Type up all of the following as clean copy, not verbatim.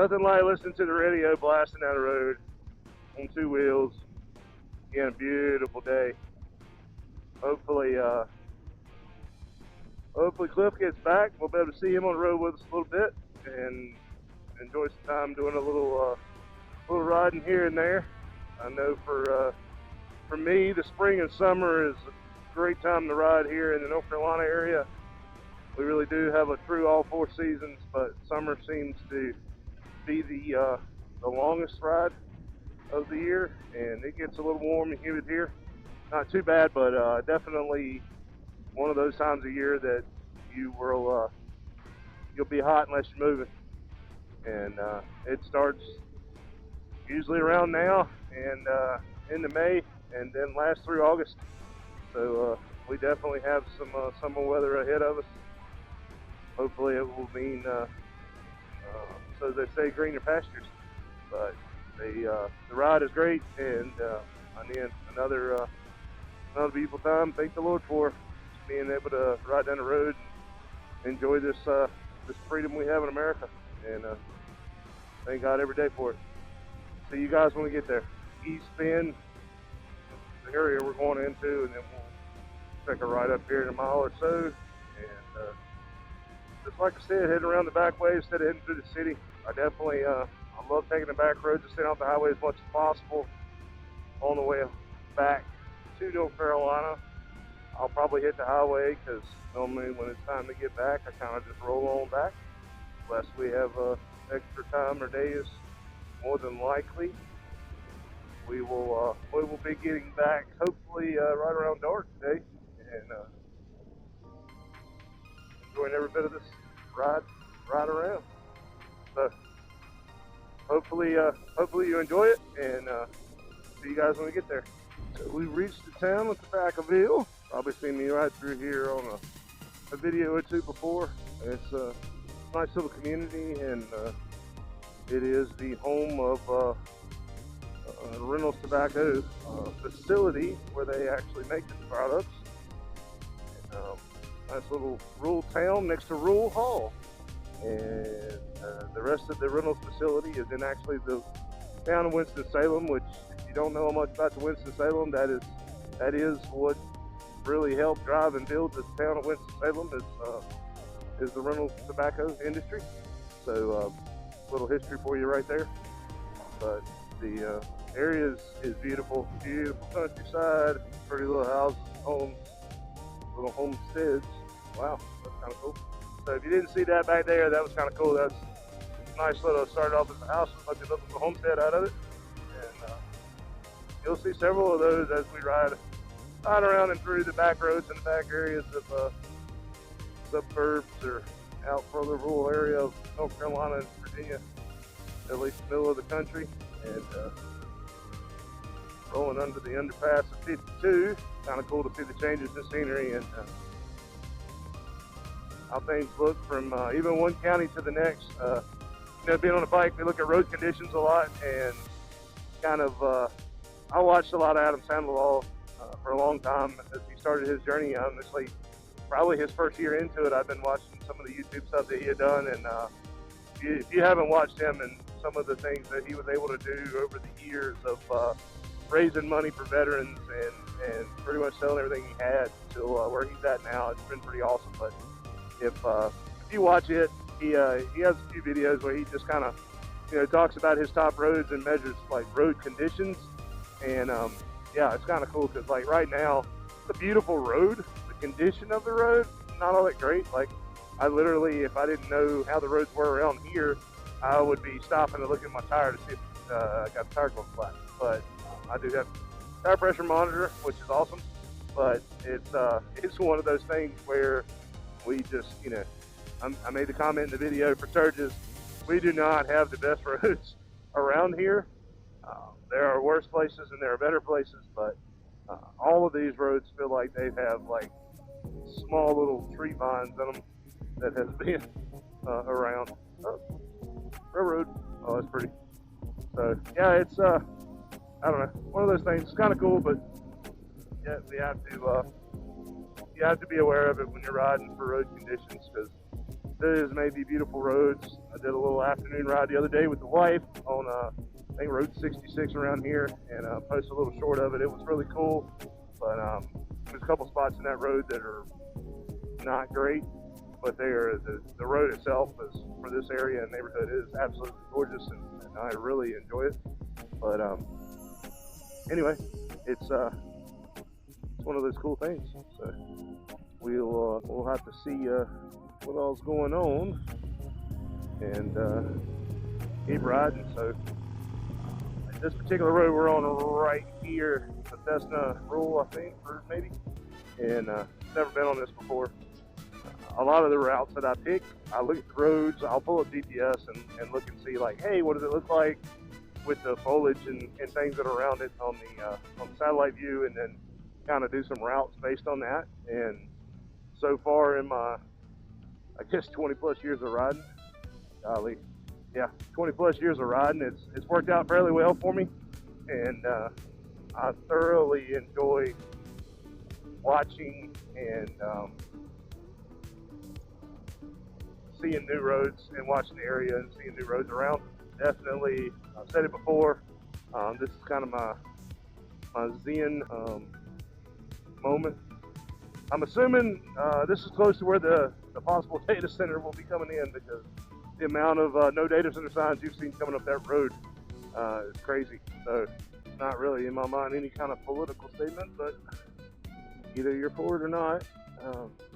Nothing like listening to the radio blasting down the road on two wheels. Again, a beautiful day. Hopefully Cliff gets back. We'll be able to see him on the road with us a little bit and enjoy some time doing a little riding here and there. I know for me, the spring and summer is a great time to ride here in the North Carolina area. We really do have a true all four seasons, but summer seems to be the longest ride of the year, and it gets a little warm and humid here. Not too bad, but definitely one of those times of year that you'll be hot unless you're moving. And it starts usually around now and into May, and then lasts through August. So we definitely have some summer weather ahead of us. Hopefully it will mean, so they say, greener pastures. But the ride is great, and another beautiful time. Thank the Lord for being able to ride down the road and enjoy this freedom we have in America. And thank God every day for it. See you guys when we get there. East Bend, the area we're going into, and then we'll take a ride up here in a mile or so. And just like I said, heading around the back way instead of heading through the city. I definitely I love taking the back roads and staying off the highway as much as possible. On the way back to North Carolina, I'll probably hit the highway because normally when it's time to get back, I kind of just roll on back. Unless we have extra time or days, more than likely we will be getting back hopefully right around dark today, and enjoying every bit of this ride around. So hopefully you enjoy it, and see you guys when we get there. So we reached the town at the back of Ville. Probably seen me ride through here on a video or two before. It's a nice little community, and it is the home of Reynolds Tobacco facility where they actually make the products. And, nice little rural town next to Rural Hall, and the rest of the Reynolds facility is in actually the town of Winston-Salem, which, if you don't know much about the Winston-Salem, that is what really helped drive and build this town of Winston-Salem is the Reynolds tobacco industry. So little history for you right there. But the area is beautiful countryside, pretty little houses, homes, little homesteads. Wow, that's kind of cool. So if you didn't see that back there, that was kind of cool. That's a nice little, started off as a house with a bunch of little homestead out of it. And you'll see several of those as we ride around and through the back roads and the back areas of suburbs or out further rural area of North Carolina and Virginia, at least the middle of the country. And rolling under the underpass of 52, kind of cool to see the changes in scenery and how things look from even one county to the next. Being on a bike, we look at road conditions a lot, and kind of I watched a lot of Adam Sandoval for a long time as he started his journey. Honestly, probably his first year into it, I've been watching some of the YouTube stuff that he had done, and if you haven't watched him and some of the things that he was able to do over the years of raising money for veterans and pretty much selling everything he had to where he's at now, it's been pretty awesome. But if you watch it, he has a few videos where he just kind of talks about his top roads and measures like road conditions, and yeah, it's kind of cool because like right now it's a beautiful road. The condition of the road not all that great. Like I literally, if I didn't know how the roads were around here, I would be stopping to look at my tire to see if I got the tire going flat. But I do have tire pressure monitor, which is awesome. But it's one of those things where we just, I made the comment in the video for Sturgis, we do not have the best roads around here. There are worse places and there are better places, but all of these roads feel like they have like small little tree vines in them that has been around. Oh, railroad. Oh, that's pretty. So yeah, it's I don't know, one of those things. It's kind of cool, but yeah, you have to be aware of it when you're riding for road conditions, because Those may be beautiful roads. I did a little afternoon ride the other day with the wife on I think Road 66 around here, and posted a little short of it. It was really cool, but there's a couple spots in that road that are not great, but they are the road itself is for this area and neighborhood is absolutely gorgeous, and I really enjoy it. But anyway, it's one of those cool things. So we'll have to see what all's going on and keep riding. So this particular road we're on right here, the Cessna Rule, I think, or maybe, and never been on this before. A lot of the routes that I pick, I look at the roads, I'll pull up GPS and look and see, like, hey, what does it look like with the foliage and things that are around it on the satellite view, and then kind of do some routes based on that. And so far in my, I guess, 20 plus years of riding, golly, yeah, 20 plus years of riding, it's worked out fairly well for me, and I thoroughly enjoy watching and seeing new roads and watching the area and seeing new roads around. Definitely, I've said it before, this is kind of my zen moment. I'm assuming this is close to where the possible data center will be coming in, because the amount of no data center signs you've seen coming up that road is crazy. So not really in my mind any kind of political statement, but either you're for it or not.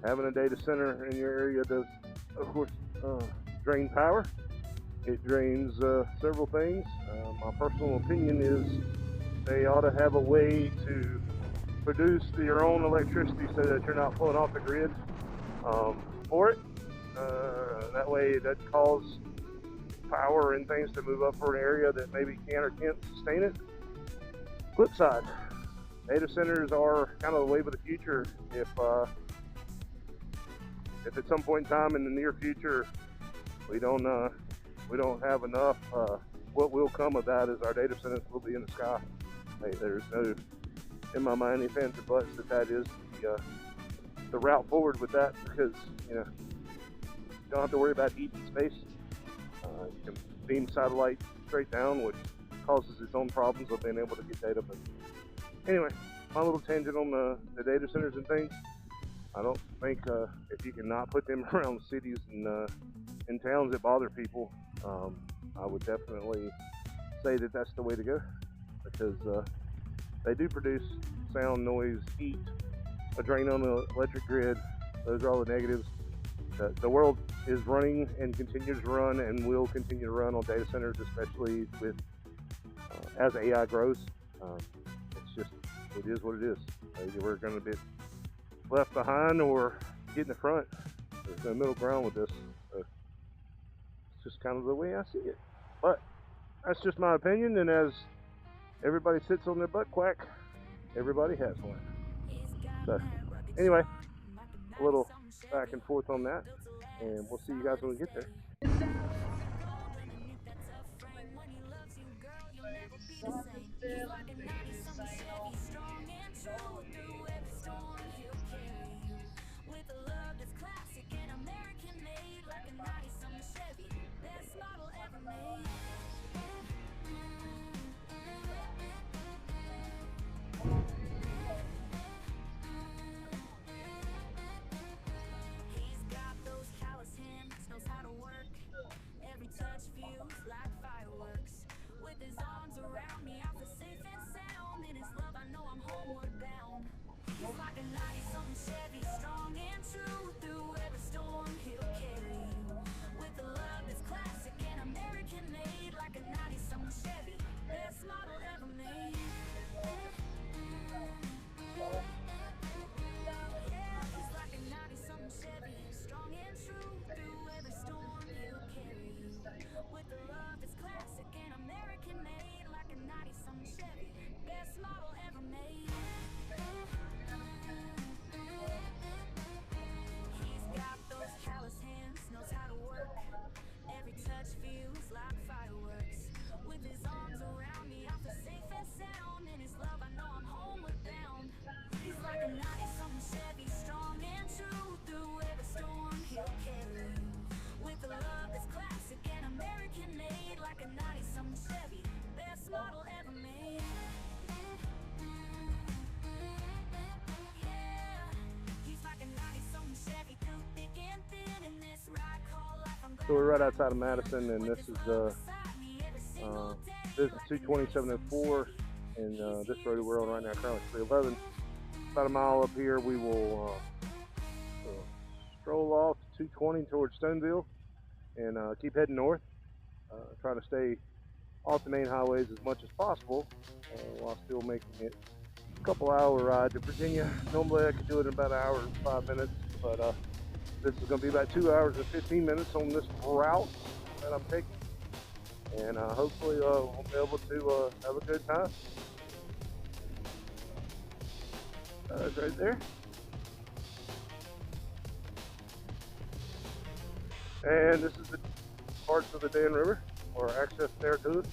Having a data center in your area does, of course, drain power. It drains several things. My personal opinion is they ought to have a way to produce your own electricity so that you're not pulling off the grid for it. That way it doesn't cause power and things to move up for an area that maybe can or can't sustain it. Flip side, data centers are kind of the wave of the future. If at some point in time in the near future we don't have enough, what will come of that is our data centers will be in the sky. Hey, there's no, in my mind, any ifs or buts that is the route forward with that, because you don't have to worry about heat and space. You can beam satellite straight down, which causes its own problems of being able to get data. But anyway, my little tangent on the data centers and things. I don't think if you can not put them around cities and towns that bother people, I would definitely say that that's the way to go, because they do produce sound, noise, heat, a drain on the electric grid. Those are all the negatives. The world is running and continues to run and will continue to run on data centers, especially with as AI grows. It's just, it is what it is. We're going to be left behind or get in the front. There's no middle ground with this. So it's just kind of the way I see it. But that's just my opinion, and as everybody sits on their butt quack, everybody has one. So anyway, a little back and forth on that, and we'll see you guys when we get there. So we're right outside of Madison, and this is 22704, and this road we're on right now currently 311. About a mile up here, we will stroll off to 220 towards Stoneville, and keep heading north, trying to stay off the main highways as much as possible, while still making it a couple hour ride to Virginia. Normally I could do it in about an hour and 5 minutes, but this is going to be about 2 hours and 15 minutes on this route that I'm taking, and hopefully we'll be able to have a good time. It's right there. And this is the parts of the Dan River, or access there to it.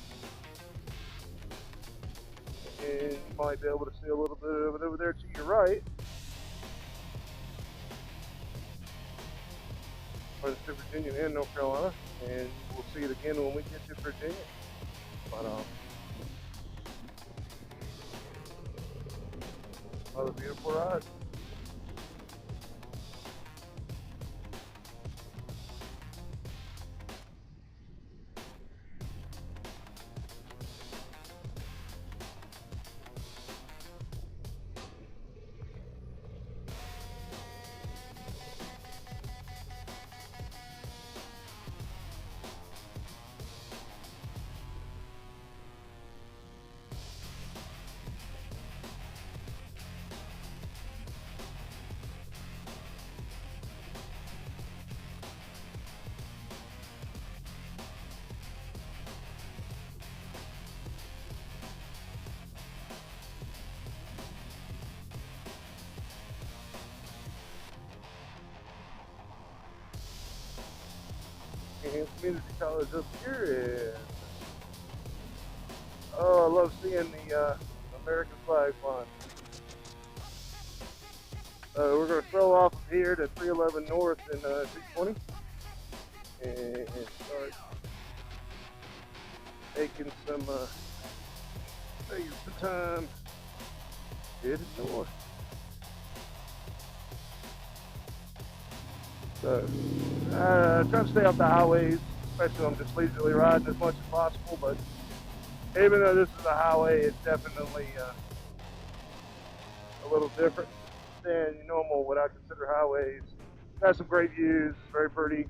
And you might be able to see a little bit of it over there to your right. Runs to Virginia and North Carolina, and we'll see it again when we get to Virginia. But another beautiful ride. And community college up here, and oh, I love seeing the American flag flying. We're going to throw off of here to 311 North and 220, and start taking some time headed north. So, trying to stay off the highways, especially I'm just leisurely riding as much as possible, but even though this is a highway, it's definitely a little different than normal what I consider highways. It has some great views, it's very pretty.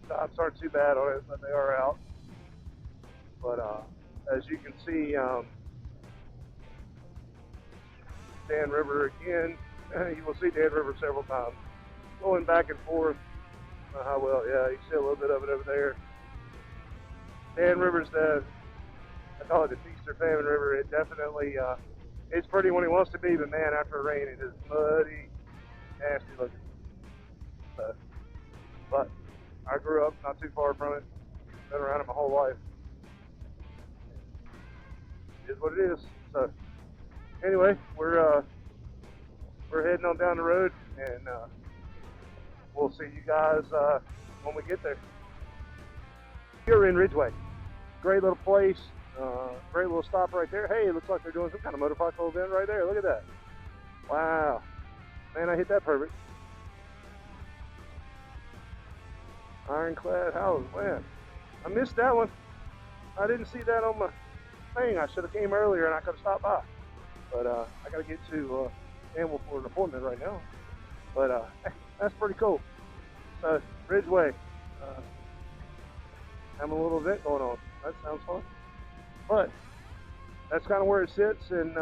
Stops aren't too bad on it, but they are out. But as you can see, Dan River again. You will see Dan River several times, going back and forth. Well, yeah, you see a little bit of it over there. Dan River's I call it the feast or famine river. It definitely, it's pretty when it wants to be, but man, after a rain, it is muddy, nasty looking. So, but I grew up not too far from it. Been around it my whole life. It is what it is. So, anyway, we're heading on down the road, and we'll see you guys when we get there. Here in Ridgeway, great little place, great little stop right there. Hey, it looks like they're doing some kind of motorcycle event right there. Look at that! Wow, man, I hit that perfect. Ironclad house, man, I missed that one. I didn't see that on my thing. I should have came earlier, and I could have stopped by. But I got to get to Campbell for an appointment right now. But that's pretty cool. So, Ridgeway, having a little event going on. That sounds fun. But that's kind of where it sits, and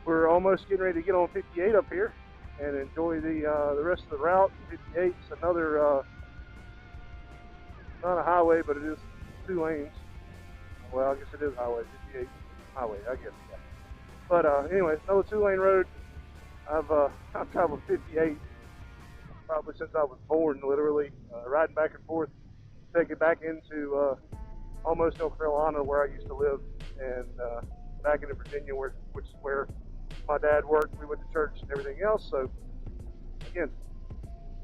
we're almost getting ready to get on 58 up here and enjoy the rest of the route. 58 is another, not a highway, but it is 2 lanes. Well, I guess it is highway, 58 highway, I guess. Yeah. But anyway, another 2-lane road. I've traveled 58 probably since I was born, literally, riding back and forth, taking back into almost North Carolina where I used to live, and back into Virginia, which is where my dad worked. We went to church and everything else. So again,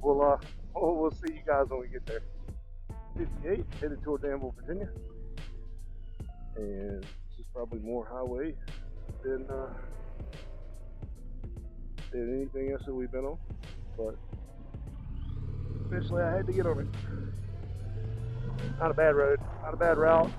we'll see you guys when we get there. 58 headed toward Danville, Virginia, and this is probably more highway than than anything else that we've been on, but eventually I had to get on it. Not a bad road, not a bad route.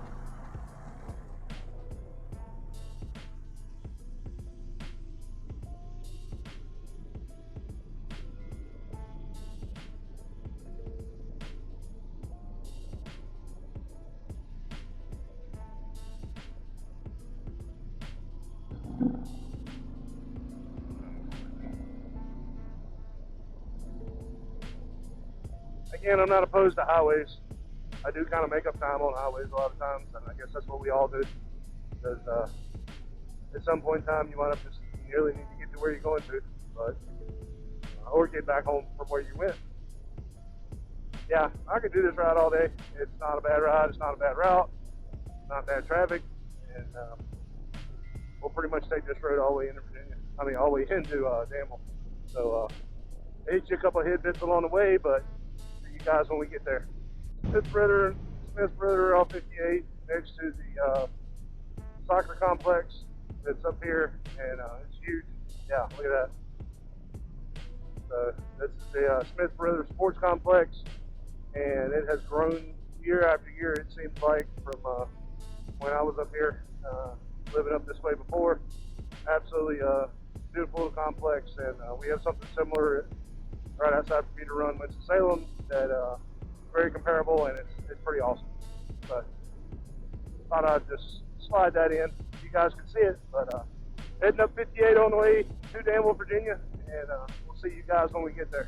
Again, I'm not opposed to highways. I do kind of make up time on highways a lot of times, and I guess that's what we all do. Because at some point in time, you might have just really need to get to where you're going to, but or get back home from where you went. Yeah, I could do this ride all day. It's not a bad ride. It's not a bad route. Not bad traffic, and we'll pretty much take this road all the way into Virginia. I mean, all the way into Danville. So hit you a couple of hit along the way, but see you guys when we get there. Smith River off 58 next to the soccer complex that's up here, and it's huge. Yeah, look at that. So this is the Smith River Sports Complex, and it has grown year after year, it seems like, from when I was up here living up this way before. Absolutely beautiful little complex, and we have something similar right outside for Peter Run, Winston-Salem, that very comparable, and it's pretty awesome. But thought I'd just slide that in so you guys can see it. But heading up 58 on the way to Danville, Virginia, and we'll see you guys when we get there.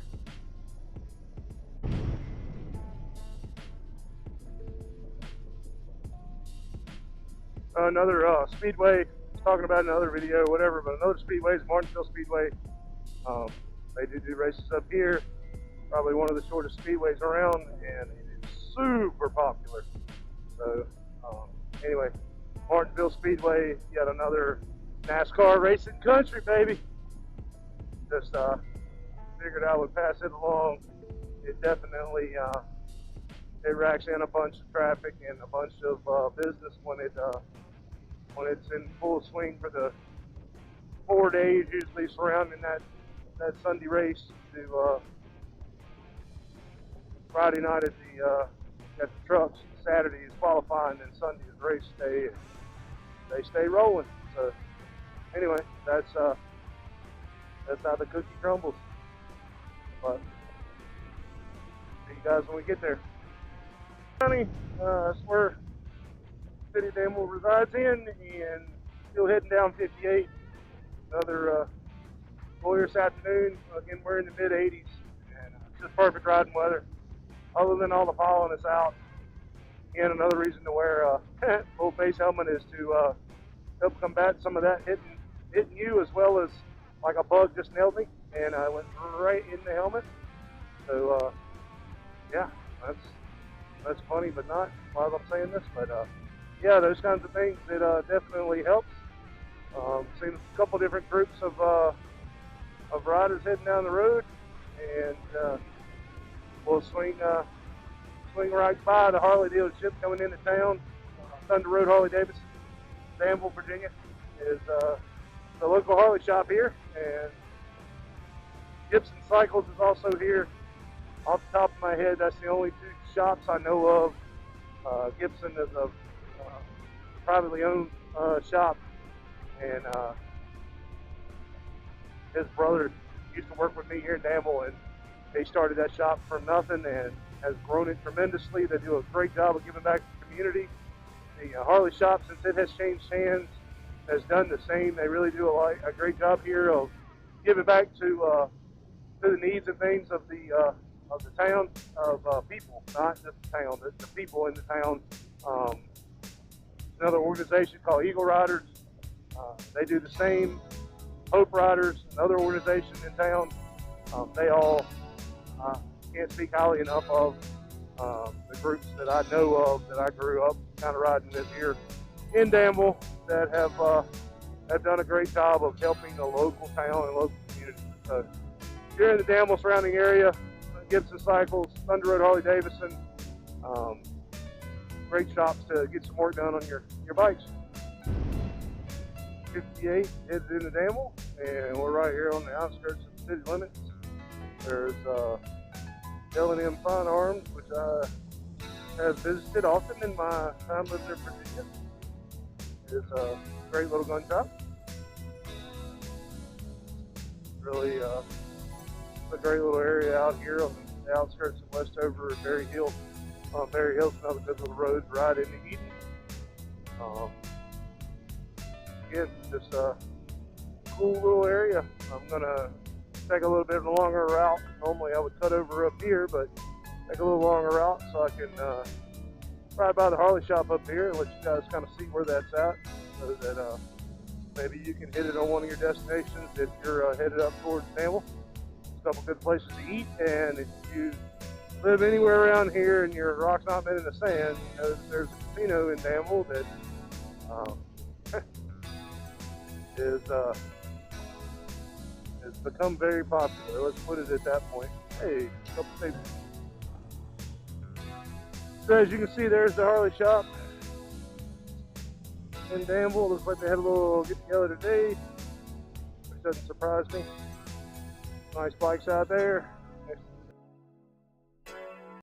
Another speedway, talking about another video, whatever, but another speedway is Martinsville Speedway. They do races up here, probably one of the shortest speedways around, and it is super popular. So anyway, Martinsville Speedway, yet another NASCAR racing country, baby. Just figured I would pass it along. It definitely it racks in a bunch of traffic and a bunch of business when it's in full swing for the 4 days usually surrounding that Sunday race to Friday night at the trucks. Saturday is qualifying, and Sunday is race day. They stay rolling. So anyway, that's how the cookie crumbles. But see you guys when we get there. County, that's where City of Danville resides in, and still heading down 58. Another glorious afternoon. Again, we're in the mid 80s, and it's just perfect riding weather. Other than all the pollen that's out. Again, another reason to wear a full face helmet is to help combat some of that hitting you, as well as like a bug just nailed me, and I went right in the helmet. So yeah, that's funny, but not while I'm saying this. But yeah, those kinds of things, it definitely helps. Seen a couple different groups of riders heading down the road, and we'll swing right by the Harley dealership coming into town. Thunder Road Harley Davidson, Danville, Virginia, is the local Harley shop here, and Gibson Cycles is also here. Off the top of my head, that's the only two shops I know of. Gibson is a privately owned shop, and his brother used to work with me here in Danville, and they started that shop from nothing and has grown it tremendously. They do a great job of giving back to the community. The Harley shop, since it has changed hands, has done the same. They really do a great job here of giving back to the needs and things of the town, of people, not just the town, the people in the town. Another organization called Eagle Riders. They do the same. Hope Riders, another organization in town. They all can't speak highly enough of the groups that I know of, that I grew up kind of riding with here in Danville, that have done a great job of helping the local town and local community. So if you're in the Danville surrounding area, Gibson Cycles, Thunder Road Harley Davidson, great shops to get some work done on your bikes. 58 heads into Danville, and we're right here on the outskirts of the city limits. There's L&M Fine Arms, which I have visited often in my time living in Virginia. It's a great little gun shop. Really a great little area out here on the outskirts of Westover and Berry Hill. Berry Hill's another good little road right into Eden. Again, just a cool little area. I'm gonna take a little bit of a longer route. Normally I would cut over up here, but take a little longer route so I can ride by the Harley shop up here and let you guys kind of see where that's at, so that maybe you can hit it on one of your destinations if you're headed up towards Danville. There's a couple good places to eat, and if you live anywhere around here and your rock's not been in the sand, you know that there's a casino in Danville that has become very popular. Let's put it at that point. Hey, a couple things. So as you can see, there's the Harley shop in Danville. Looks like they had a little get together today, which doesn't surprise me. Nice bikes out there.